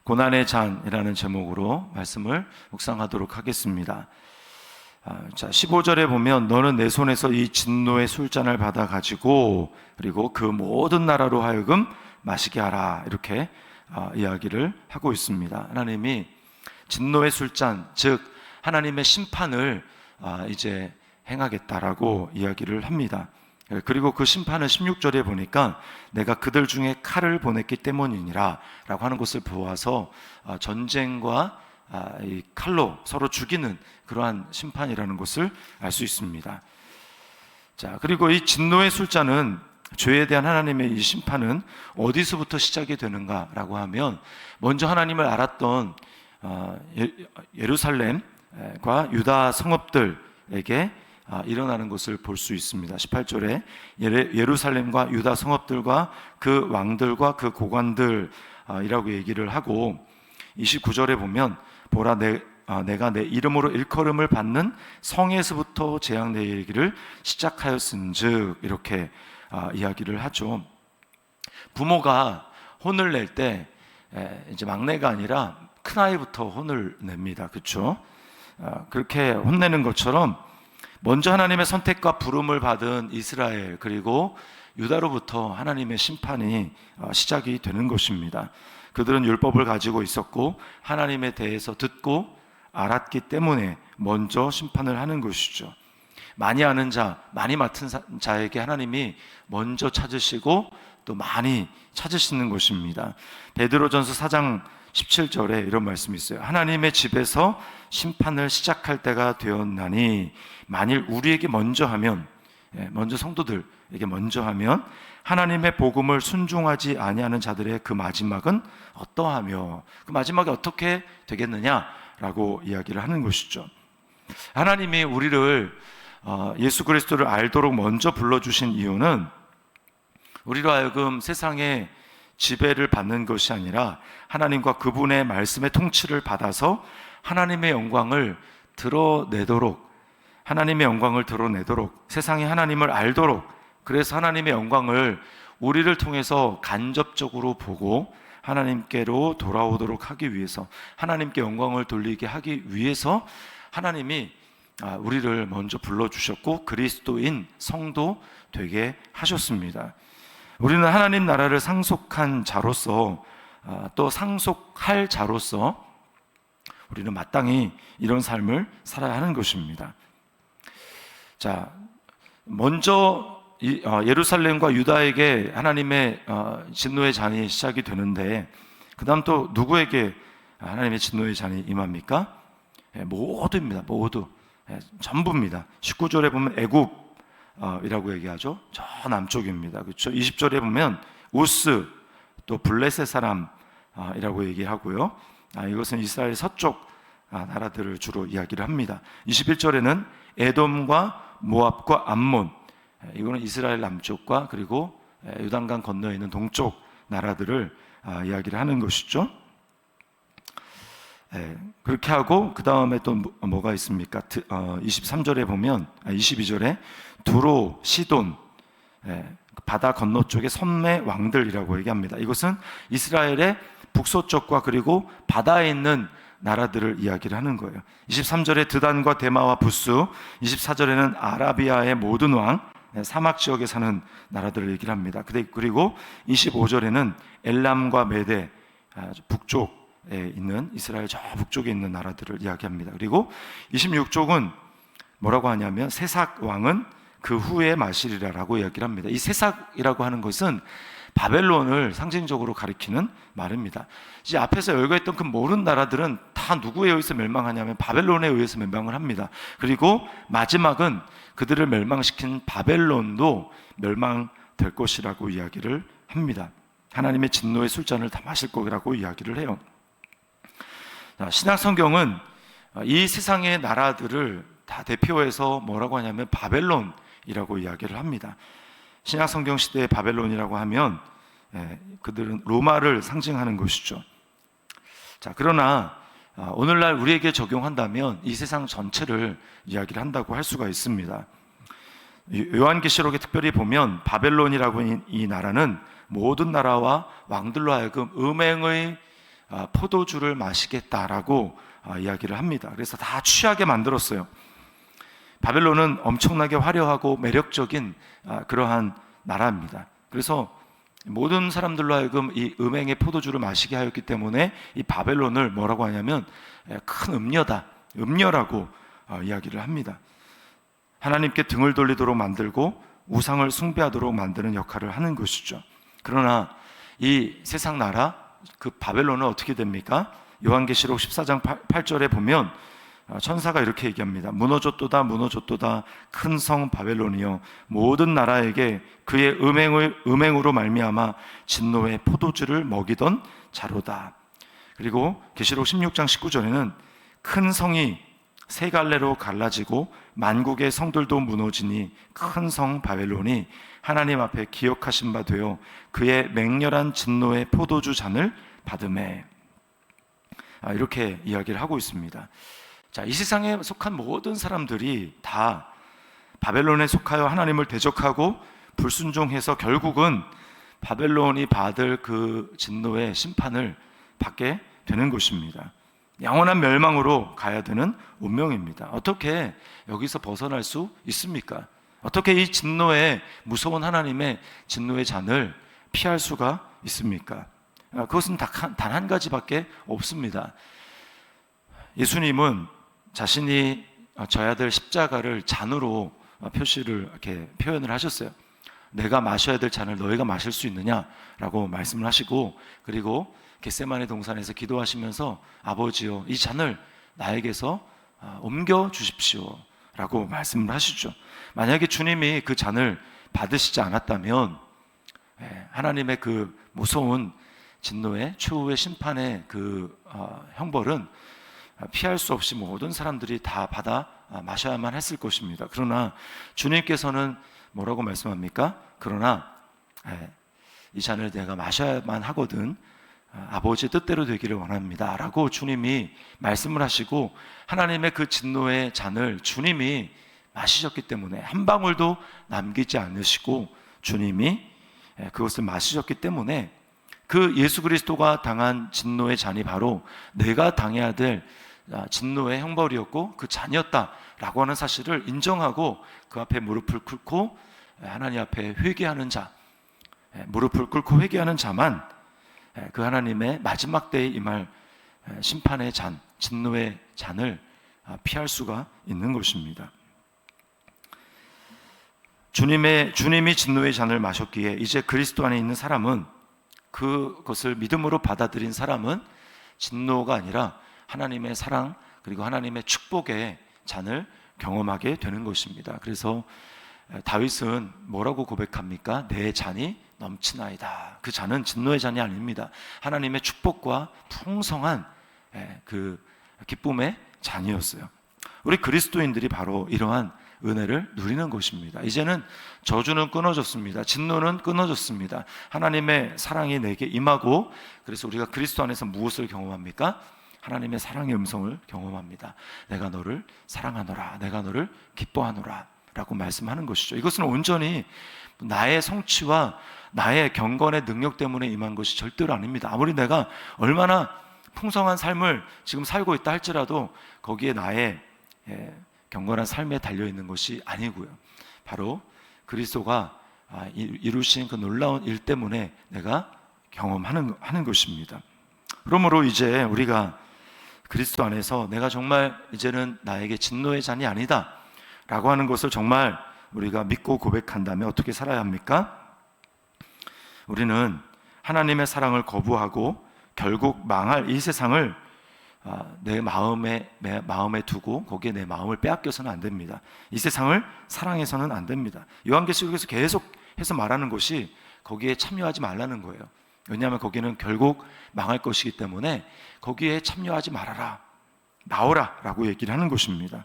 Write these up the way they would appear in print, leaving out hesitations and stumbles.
고난의 잔이라는 제목으로 말씀을 묵상하도록 하겠습니다. 자, 15절에 보면 너는 내 손에서 이 진노의 술잔을 받아 가지고 그리고 그 모든 나라로 하여금 마시게 하라, 이렇게 이야기를 하고 있습니다. 하나님이 진노의 술잔, 즉 하나님의 심판을 이제 행하겠다라고 이야기를 합니다. 그리고 그 심판은 16절에 보니까 내가 그들 중에 칼을 보냈기 때문이니라 라고 하는 것을 보아서 전쟁과 이 칼로 서로 죽이는 그러한 심판이라는 것을 알 수 있습니다. 자, 그리고 이 진노의 술잔은, 죄에 대한 하나님의 이 심판은 어디서부터 시작이 되는가라고 하면, 먼저 하나님을 알았던 예루살렘과 유다 성읍들에게 일어나는 것을 볼 수 있습니다. 18절에 예루살렘과 유다 성읍들과 그 왕들과 그 고관들이라고 얘기를 하고, 29절에 보면 보라, 내가 내 이름으로 일컬음을 받는 성에서부터 재앙 내리기를 시작하였은즉, 이렇게 이야기를 하죠. 부모가 혼을 낼 때 이제 막내가 아니라 큰아이부터 혼을 냅니다. 그렇죠? 그렇게 혼내는 것처럼 먼저 하나님의 선택과 부름을 받은 이스라엘, 그리고 유다로부터 하나님의 심판이 시작이 되는 것입니다. 그들은 율법을 가지고 있었고 하나님에 대해서 듣고 알았기 때문에 먼저 심판을 하는 것이죠. 많이 아는 자, 많이 맡은 자에게 하나님이 먼저 찾으시고 또 많이 찾으시는 것입니다. 베드로전서 4장 17절에 이런 말씀이 있어요. 하나님의 집에서 심판을 시작할 때가 되었나니 만일 우리에게 먼저 하면, 먼저 성도들에게 먼저 하면 하나님의 복음을 순종하지 아니하는 자들의 그 마지막은 어떠하며, 그 마지막이 어떻게 되겠느냐라고 이야기를 하는 것이죠. 하나님이 우리를 예수 그리스도를 알도록 먼저 불러주신 이유는 우리로 하여금 세상의 지배를 받는 것이 아니라 하나님과 그분의 말씀의 통치를 받아서 하나님의 영광을 드러내도록, 세상이 하나님을 알도록, 그래서 하나님의 영광을 우리를 통해서 간접적으로 보고 하나님께로 돌아오도록 하기 위해서, 하나님께 영광을 돌리게 하기 위해서 하나님이 우리를 먼저 불러주셨고 그리스도인 성도 되게 하셨습니다. 우리는 하나님 나라를 상속한 자로서, 또 상속할 자로서 우리는 마땅히 이런 삶을 살아야 하는 것입니다. 자, 먼저 예루살렘과 유다에게 하나님의 진노의 잔이 시작이 되는데, 그 다음 또 누구에게 하나님의 진노의 잔이 임합니까? 모두입니다. 모두, 전부입니다. 19절에 보면 애굽이라고 얘기하죠. 저 남쪽입니다. 그렇죠? 20절에 보면 우스, 또 블레셋 사람이라고 얘기하고요. 이것은 이스라엘 서쪽 나라들을 주로 이야기를 합니다. 21절에는 에돔과 모압과 암몬, 이거는 이스라엘 남쪽과 그리고 요단강 건너에 있는 동쪽 나라들을 이야기를 하는 것이죠. 그렇게 하고 그 다음에 또 뭐가 있습니까? 23절에 보면, 22절에 두로, 시돈, 바다 건너쪽의 선매 왕들이라고 얘기합니다. 이것은 이스라엘의 북서쪽과 그리고 바다에 있는 나라들을 이야기를 하는 거예요. 23절에 드단과 데마와 부스, 24절에는 아라비아의 모든 왕, 사막 지역에 사는 나라들을 얘기를 합니다. 그리고 25절에는 엘람과 메데, 북쪽에 있는, 이스라엘 저 북쪽에 있는 나라들을 이야기합니다. 그리고 26쪽은 뭐라고 하냐면 세삭 왕은 그 후에 마시리라라고 이야기를 합니다. 이 세삭이라고 하는 것은 바벨론을 상징적으로 가리키는 말입니다. 이제 앞에서 열거했던 그 모든 나라들은 다 누구에 의해서 멸망하냐면 바벨론에 의해서 멸망을 합니다. 그리고 마지막은 그들을 멸망시킨 바벨론도 멸망될 것이라고 이야기를 합니다. 하나님의 진노의 술잔을 다 마실 거라고 이야기를 해요. 신약 성경은 이 세상의 나라들을 다 대표해서 뭐라고 하냐면 바벨론이라고 이야기를 합니다. 신약 성경 시대의 바벨론이라고 하면 그들은 로마를 상징하는 것이죠. 자, 그러나 오늘날 우리에게 적용한다면 이 세상 전체를 이야기를 한다고 할 수가 있습니다. 요한계시록에 특별히 보면 바벨론이라고 하는 이 나라는 모든 나라와 왕들로 하여금 음행의 포도주를 마시겠다라고 이야기를 합니다. 그래서 다 취하게 만들었어요. 바벨론은 엄청나게 화려하고 매력적인 그러한 나라입니다. 그래서 모든 사람들로 하여금 이 음행의 포도주를 마시게 하였기 때문에 이 바벨론을 뭐라고 하냐면 큰 음녀다, 음녀라고 이야기를 합니다. 하나님께 등을 돌리도록 만들고 우상을 숭배하도록 만드는 역할을 하는 것이죠. 그러나 이 세상 나라 그 바벨론은 어떻게 됩니까? 요한계시록 14장 8절에 보면 천사가 이렇게 얘기합니다. 무너졌도다 무너졌도다 큰 성 바벨론이여 모든 나라에게 그의 음행으로 말미암아 진노의 포도주를 먹이던 자로다. 그리고 계시록 16장 19절에는 큰 성이 세 갈래로 갈라지고 만국의 성들도 무너지니 큰 성 바벨론이 하나님 앞에 기억하신 바 되어 그의 맹렬한 진노의 포도주 잔을 받음에, 이렇게 이야기를 하고 있습니다. 자, 이 세상에 속한 모든 사람들이 다 바벨론에 속하여 하나님을 대적하고 불순종해서 결국은 바벨론이 받을 그 진노의 심판을 받게 되는 것입니다. 영원한 멸망으로 가야 되는 운명입니다. 어떻게 여기서 벗어날 수 있습니까? 어떻게 이 진노의 무서운 하나님의 진노의 잔을 피할 수가 있습니까? 그것은 단 한 가지밖에 없습니다. 예수님은 자신이 져야 될 십자가를 잔으로 표시를 이렇게 표현을 하셨어요. 내가 마셔야 될 잔을 너희가 마실 수 있느냐라고 말씀을 하시고, 그리고 겟세마네 동산에서 기도하시면서 아버지여 이 잔을 나에게서 옮겨 주십시오 라고 말씀을 하시죠. 만약에 주님이 그 잔을 받으시지 않았다면 하나님의 그 무서운 진노의 최후의 심판의 그 형벌은 피할 수 없이 모든 사람들이 다 받아 마셔야만 했을 것입니다. 그러나 주님께서는 뭐라고 말씀합니까? 그러나 이 잔을 내가 마셔야만 하거든 아버지 뜻대로 되기를 원합니다 라고 주님이 말씀을 하시고, 하나님의 그 진노의 잔을 주님이 마시셨기 때문에 한 방울도 남기지 않으시고 주님이 그것을 마시셨기 때문에 그 예수 그리스도가 당한 진노의 잔이 바로 내가 당해야 될 진노의 형벌이었고 그 잔이었다라고 하는 사실을 인정하고 그 앞에 무릎을 꿇고 하나님 앞에 회개하는 자, 무릎을 꿇고 회개하는 자만 그 하나님의 마지막 때에 임할 심판의 잔, 진노의 잔을 피할 수가 있는 것입니다. 주님이 진노의 잔을 마셨기에 이제 그리스도 안에 있는 사람은, 그것을 믿음으로 받아들인 사람은 진노가 아니라 하나님의 사랑 그리고 하나님의 축복의 잔을 경험하게 되는 것입니다. 그래서 다윗은 뭐라고 고백합니까? 내 잔이 넘치나이다. 그 잔은 진노의 잔이 아닙니다. 하나님의 축복과 풍성한 그 기쁨의 잔이었어요. 우리 그리스도인들이 바로 이러한 은혜를 누리는 것입니다. 이제는 저주는 끊어졌습니다. 진노는 끊어졌습니다. 하나님의 사랑이 내게 임하고, 그래서 우리가 그리스도 안에서 무엇을 경험합니까? 하나님의 사랑의 음성을 경험합니다. 내가 너를 사랑하노라, 내가 너를 기뻐하노라 라고 말씀하는 것이죠. 이것은 온전히 나의 성취와 나의 경건의 능력 때문에 임한 것이 절대로 아닙니다. 아무리 내가 얼마나 풍성한 삶을 지금 살고 있다 할지라도 거기에 나의 경건한 삶에 달려있는 것이 아니고요, 바로 그리스도가 이루신 그 놀라운 일 때문에 내가 경험하는 것입니다. 그러므로 이제 우리가 그리스도 안에서 내가 정말 이제는 나에게 진노의 잔이 아니다 라고 하는 것을 정말 우리가 믿고 고백한다면 어떻게 살아야 합니까? 우리는 하나님의 사랑을 거부하고 결국 망할 이 세상을 내 마음에 두고 거기에 내 마음을 빼앗겨서는 안 됩니다. 이 세상을 사랑해서는 안 됩니다. 요한계시록에서 계속해서 말하는 것이 거기에 참여하지 말라는 거예요. 왜냐하면 거기는 결국 망할 것이기 때문에 거기에 참여하지 말아라, 나오라 라고 얘기를 하는 것입니다.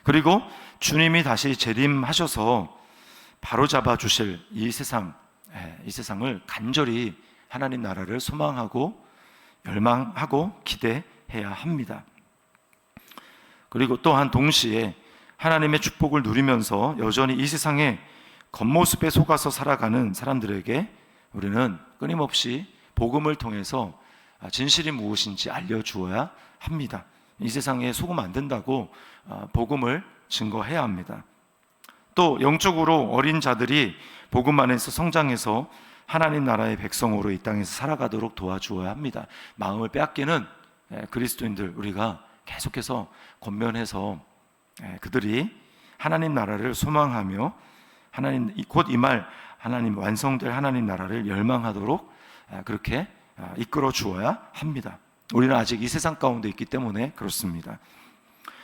그리고 주님이 다시 재림하셔서 바로잡아 주실 이 세상을 간절히 하나님 나라를 소망하고 열망하고 기대해야 합니다. 그리고 또한 동시에 하나님의 축복을 누리면서 여전히 이 세상의 겉모습에 속아서 살아가는 사람들에게 우리는 끊임없이 복음을 통해서 진실이 무엇인지 알려주어야 합니다. 이 세상에 속으면 안 된다고 복음을 증거해야 합니다. 또 영적으로 어린 자들이 복음 안에서 성장해서 하나님 나라의 백성으로 이 땅에서 살아가도록 도와주어야 합니다. 마음을 빼앗기는 그리스도인들 우리가 계속해서 권면해서 그들이 하나님 나라를 소망하며 하나님 곧 이 말 하나님 완성될 하나님 나라를 열망하도록 그렇게 이끌어 주어야 합니다. 우리는 아직 이 세상 가운데 있기 때문에 그렇습니다.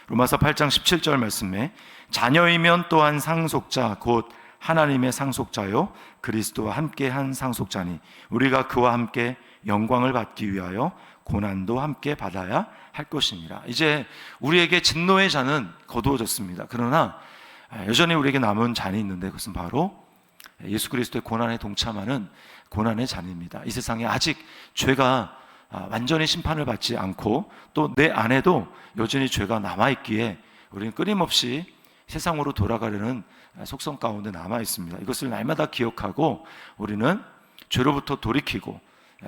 로마서 8장 17절 말씀에 자녀이면 또한 상속자 곧 하나님의 상속자요 그리스도와 함께 한 상속자니 우리가 그와 함께 영광을 받기 위하여 고난도 함께 받아야 할 것이니라. 이제 우리에게 진노의 잔은 거두어졌습니다. 그러나 여전히 우리에게 남은 잔이 있는데 그것은 바로 예수 그리스도의 고난에 동참하는 고난의 잔입니다. 이 세상에 아직 죄가 완전히 심판을 받지 않고 또 내 안에도 여전히 죄가 남아있기에 우리는 끊임없이 세상으로 돌아가려는 속성 가운데 남아 있습니다. 이것을 날마다 기억하고 우리는 죄로부터 돌이키고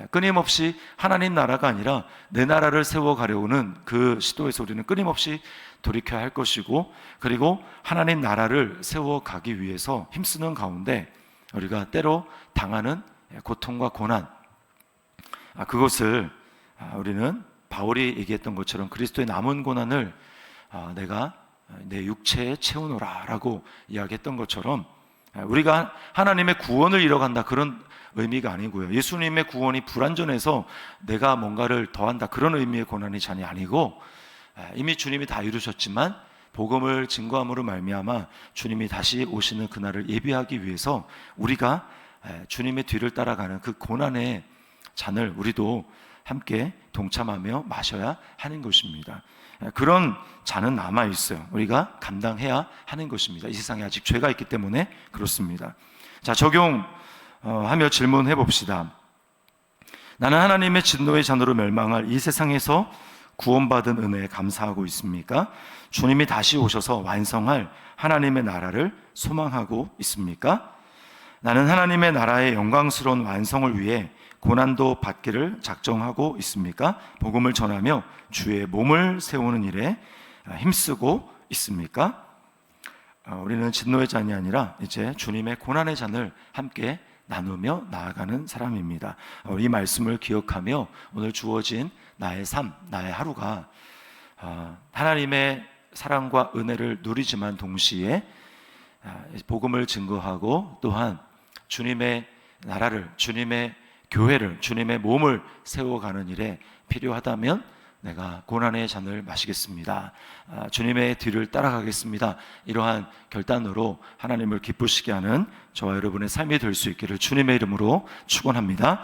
끊임없이 하나님 나라가 아니라 내 나라를 세워가려는 그 시도에서 우리는 끊임없이 돌이켜야 할 것이고 그리고 하나님 나라를 세워가기 위해서 힘쓰는 가운데 우리가 때로 당하는 고통과 고난 그것을 우리는 바울이 얘기했던 것처럼 그리스도의 남은 고난을 내가 내 육체에 채우노라 라고 이야기했던 것처럼 우리가 하나님의 구원을 잃어간다 그런 의미가 아니고요. 예수님의 구원이 불완전해서 내가 뭔가를 더한다 그런 의미의 고난이 전혀 아니고 이미 주님이 다 이루셨지만 복음을 증거함으로 말미암아 주님이 다시 오시는 그날을 예비하기 위해서 우리가 주님의 뒤를 따라가는 그 고난의 잔을 우리도 함께 동참하며 마셔야 하는 것입니다. 그런 잔은 남아 있어요. 우리가 감당해야 하는 것입니다. 이 세상에 아직 죄가 있기 때문에 그렇습니다. 자, 적용하며 질문해 봅시다. 나는 하나님의 진노의 잔으로 멸망할 이 세상에서 구원받은 은혜에 감사하고 있습니까? 주님이 다시 오셔서 완성할 하나님의 나라를 소망하고 있습니까? 나는 하나님의 나라의 영광스러운 완성을 위해 고난도 받기를 작정하고 있습니까? 복음을 전하며 주의 몸을 세우는 일에 힘쓰고 있습니까? 우리는 진노의 잔이 아니라 이제 주님의 고난의 잔을 함께 나누며 나아가는 사람입니다. 이 말씀을 기억하며 오늘 주어진 나의 삶, 나의 하루가 하나님의 사랑과 은혜를 누리지만 동시에 복음을 증거하고 또한 주님의 나라를, 주님의 교회를, 주님의 몸을 세워가는 일에 필요하다면 내가 고난의 잔을 마시겠습니다. 주님의 뒤를 따라가겠습니다. 이러한 결단으로 하나님을 기쁘시게 하는 저와 여러분의 삶이 될 수 있기를 주님의 이름으로 축원합니다.